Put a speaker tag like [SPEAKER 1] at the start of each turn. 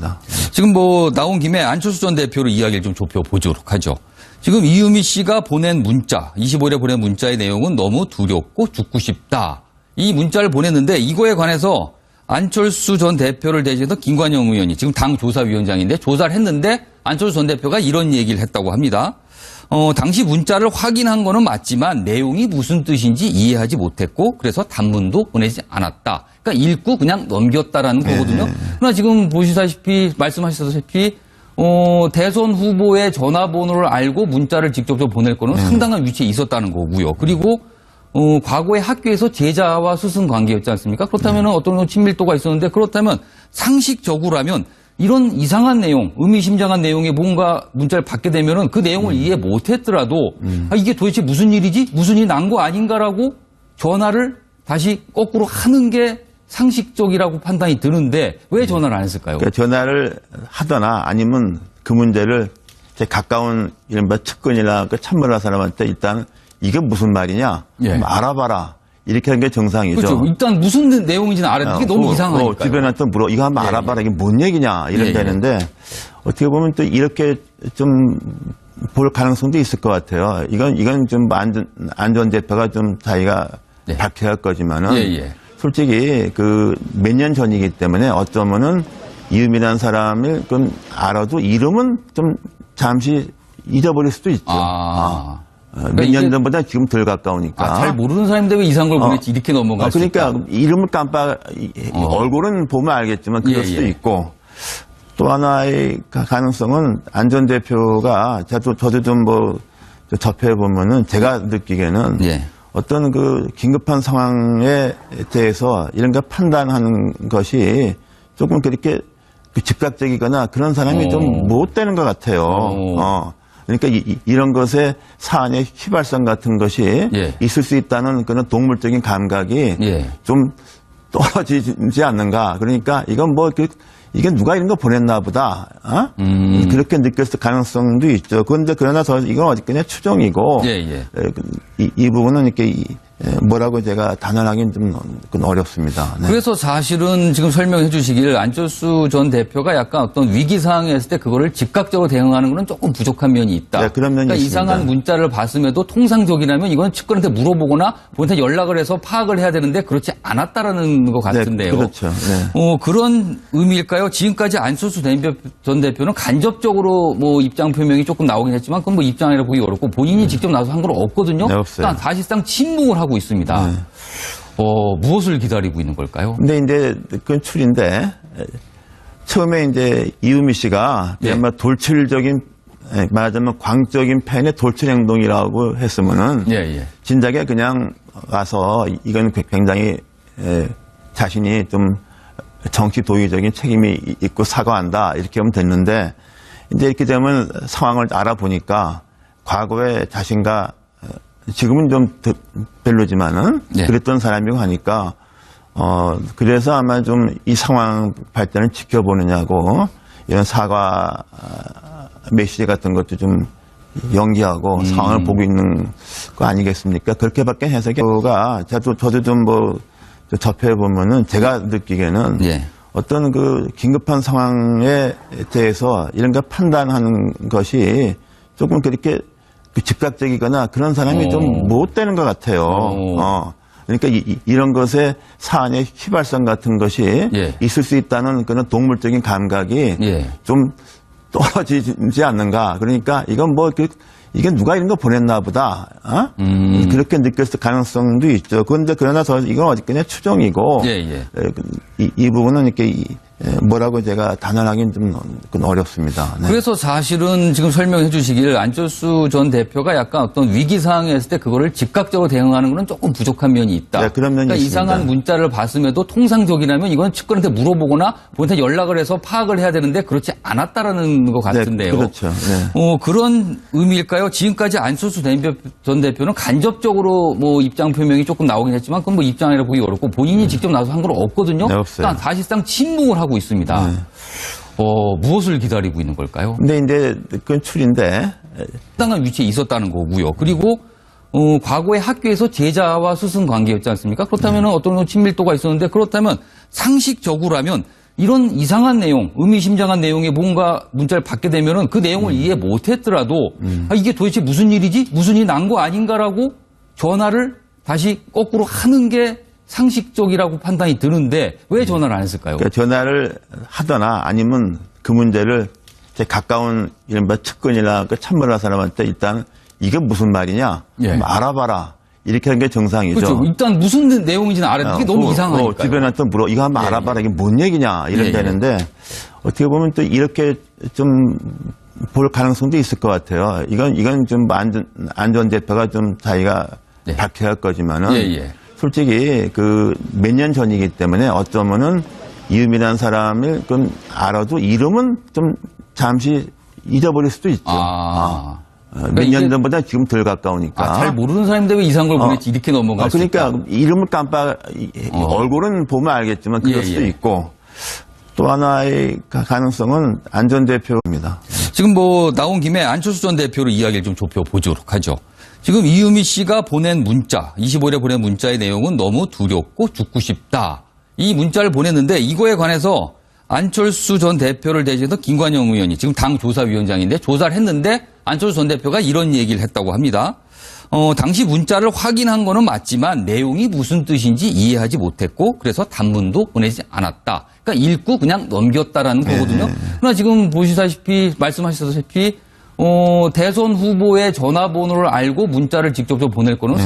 [SPEAKER 1] 어렵습니다.
[SPEAKER 2] 지금 나온 김에 안철수 전 대표로 이야기를 좀 좁혀보도록 하죠. 지금 이유미 씨가 보낸 문자, 25일에 보낸 문자의 내용은 너무 두렵고 죽고 싶다. 이 문자를 보냈는데 이거에 관해서 안철수 전 대표를 대신해서 김관영 의원이 지금 당 조사위원장인데 조사를 했는데 안철수 전 대표가 이런 얘기를 했다고 합니다. 당시 문자를 확인한 거는 맞지만 내용이 무슨 뜻인지 이해하지 못했고 그래서 단문도 보내지 않았다. 그러니까 읽고 그냥 넘겼다라는 거거든요. 그러나 지금 보시다시피 말씀하셨다시피 대선 후보의 전화번호를 알고 문자를 직접적으로 보낼 거는 상당한 위치에 있었다는 거고요. 그리고 과거에 학교에서 제자와 스승 관계였지 않습니까? 그렇다면 어떤 친밀도가 있었는데 그렇다면 상식적으로라면 이런 이상한 내용, 의미심장한 내용의 뭔가 문자를 받게 되면은 그 내용을 이해 못했더라도 이게 도대체 무슨 일이지? 무슨 일이 난 거 아닌가라고 전화를 다시 거꾸로 하는 게 상식적이라고 판단이 드는데 왜 전화를 안 했을까요?
[SPEAKER 1] 그러니까 전화를 하거나 아니면 그 문제를 제 가까운 이른바 측근이나 그 참모할 사람한테 일단 이게 무슨 말이냐?
[SPEAKER 2] 예.
[SPEAKER 1] 알아봐라. 이렇게 하는 게 정상이죠.
[SPEAKER 2] 그렇죠. 일단 무슨 내용인지는 알아야 이게 너무 이상하니까.
[SPEAKER 1] 주변한테 물어. 이거 한번 알아봐라. 이게 뭔 얘기냐. 이런 되는데 어떻게 보면 또 이렇게 좀 볼 가능성도 있을 것 같아요. 이건 좀 안 전 대표가 좀 자기가 밝혀야 할 거지만은 솔직히 그 몇 년 전이기 때문에 어쩌면은 이음이라는 사람을 좀 알아도 이름은 좀 잠시 잊어버릴 수도 있죠. 몇 년 전보다 지금 덜 가까우니까.
[SPEAKER 2] 잘 모르는 사람인데 왜 이상한 걸 보냈지 이렇게 넘어갈 수 있다.
[SPEAKER 1] 그러니까 이름을 얼굴은 보면 알겠지만 그럴 수도 있고 또 하나의 가능성은 안 전 대표가 저도 좀 접해보면은 제가 느끼기에는 어떤 그 긴급한 상황에 대해서 이런 거 판단하는 것이 조금 그렇게 즉각적이거나 그런 사람이 좀 못 되는 것 같아요. 그러니까 이런 것에 사안의 휘발성 같은 것이 있을 수 있다는 그런 동물적인 감각이 좀 떨어지지 않는가. 그러니까 이건 이게 누가 이런 거 보냈나 보다. 그렇게 느꼈을 가능성도 있죠. 그러나 이건 어디까지나 추정이고 이 부분은 이렇게 뭐라고 제가 단언하기는 좀 어렵습니다.
[SPEAKER 2] 그래서 사실은 지금 설명해 주시기를 안철수 전 대표가 약간 어떤 위기 상황에 있을 때 그거를 즉각적으로 대응하는 것은 조금 부족한 면이 있다.
[SPEAKER 1] 그런 면이
[SPEAKER 2] 그러니까
[SPEAKER 1] 있습니다.
[SPEAKER 2] 이상한 문자를 봤음에도 통상적이라면 이건 측근한테 물어보거나 본인한테 연락을 해서 파악을 해야 되는데 그렇지 않았다라는 것 같은데요.
[SPEAKER 1] 그렇죠.
[SPEAKER 2] 그런 의미일까요? 지금까지 안철수 전 대표는 간접적으로 입장 표명이 조금 나오긴 했지만 그건 입장이라고 보기 어렵고 본인이 직접 나서 한 건 없거든요. 그러니까 사실상 침묵을 하고 있습니다. 무엇을 기다리고 있는 걸까요?
[SPEAKER 1] 근데 이제 그건 추리인데 처음에 이제 이유미 씨가 정말 돌출적인 말하자면 광적인 팬의 돌출 행동이라고 했으면은 진작에 그냥 와서 이건 굉장히 자신이 좀 정치 도의적인 책임이 있고 사과한다 이렇게 하면 됐는데 이제 이렇게 되면 상황을 알아보니까 과거에 자신과 지금은 좀 별로지만은 그랬던 사람이고 하니까 그래서 아마 좀 이 상황 발전을 지켜보느냐고 이런 사과 메시지 같은 것도 좀 연기하고 상황을 보고 있는 거 아니겠습니까? 그렇게밖에 해석가 저도 좀 접해보면은 제가 느끼기에는 어떤 그 긴급한 상황에 대해서 이런 거 판단하는 것이 조금 그렇게 즉각적이거나 그런 사람이 좀 못 되는 것 같아요. 그러니까 이런 것에 사안의 휘발성 같은 것이 있을 수 있다는 그런 동물적인 감각이 좀 떨어지지 않는가. 그러니까 이건 이게 누가 이런 거 보냈나 보다. 그렇게 느꼈을 가능성도 있죠. 그러나 이건 어디까지나 추정이고 이 부분은 이렇게 뭐라고 제가 단언하기는 좀 어렵습니다.
[SPEAKER 2] 그래서 사실은 지금 설명해 주시기를 안철수 전 대표가 약간 어떤 위기 상황에 있을 때 그거를 즉각적으로 대응하는 것은 조금 부족한 면이 있다.
[SPEAKER 1] 그런 면이
[SPEAKER 2] 그러니까
[SPEAKER 1] 있습니다.
[SPEAKER 2] 이상한 문자를 봤음에도 통상적이라면 이건 측근한테 물어보거나 본인한테 연락을 해서 파악을 해야 되는데 그렇지 않았다라는 것 같은데요.
[SPEAKER 1] 그렇죠.
[SPEAKER 2] 그런 의미일까요? 지금까지 안철수 전 대표는 간접적으로 입장 표명이 조금 나오긴 했지만 그건 입장이라고 보기 어렵고 본인이 직접 나서 한 건 없거든요. 그러니까 사실상 침묵을 하고 있습니다. 무엇을 기다리고 있는 걸까요?
[SPEAKER 1] 근데 이제 그건 추리인데
[SPEAKER 2] 상당한 위치에 있었다는 거고요. 그리고 과거에 학교에서 제자와 스승 관계였지 않습니까? 그렇다면 어떤 친밀도가 있었는데 그렇다면 상식적으로라면 이런 이상한 내용, 의미심장한 내용의 뭔가 문자를 받게 되면은 그 내용을 이해 못했더라도 이게 도대체 무슨 일이지? 무슨 일이 난 거 아닌가라고 전화를 다시 거꾸로 하는 게 상식적이라고 판단이 드는데 왜 전화를 안 했을까요?
[SPEAKER 1] 그러니까 전화를 하거나 아니면 그 문제를 제 가까운 이른바 측근이나 그 참모할 사람한테 일단 이게 무슨 말이냐?
[SPEAKER 2] 예.
[SPEAKER 1] 좀 알아봐라. 이렇게 하는 게 정상이죠.
[SPEAKER 2] 그렇죠. 일단 무슨 내용인지는 알아야 돼. 이게 너무 이상하니까.
[SPEAKER 1] 주변한테 물어. 이거 한번 알아봐라. 이게 뭔 얘기냐. 이런 되는데 어떻게 보면 또 이렇게 좀 볼 가능성도 있을 것 같아요. 이건 좀 안전 대표가 좀 자기가 밝혀야 할 거지만은 솔직히 그 몇 년 전이기 때문에 어쩌면은 이음이라는 사람을 좀 알아도 이름은 좀 잠시 잊어버릴 수도 있죠. 몇 년 전보다 지금 덜 가까우니까.
[SPEAKER 2] 잘 모르는 사람인데 왜 이상한 걸 보냈지 이렇게 넘어갈 수 있다.
[SPEAKER 1] 그러니까 이름을 얼굴은 보면 알겠지만 그럴 수도 있고 또 하나의 가능성은 안전 대표입니다.
[SPEAKER 2] 지금 나온 김에 안철수 전 대표로 이야기를 좀 좁혀보도록 하죠. 지금 이유미 씨가 보낸 문자, 25일에 보낸 문자의 내용은 너무 두렵고 죽고 싶다. 이 문자를 보냈는데 이거에 관해서 안철수 전 대표를 대신해서 김관영 의원이 지금 당 조사위원장인데 조사를 했는데 안철수 전 대표가 이런 얘기를 했다고 합니다. 당시 문자를 확인한 거는 맞지만 내용이 무슨 뜻인지 이해하지 못했고 그래서 단문도 보내지 않았다. 그러니까 읽고 그냥 넘겼다라는 거거든요. 그러나 지금 말씀하셨다시피 대선 후보의 전화번호를 알고 문자를 직접적으로 보낼 거는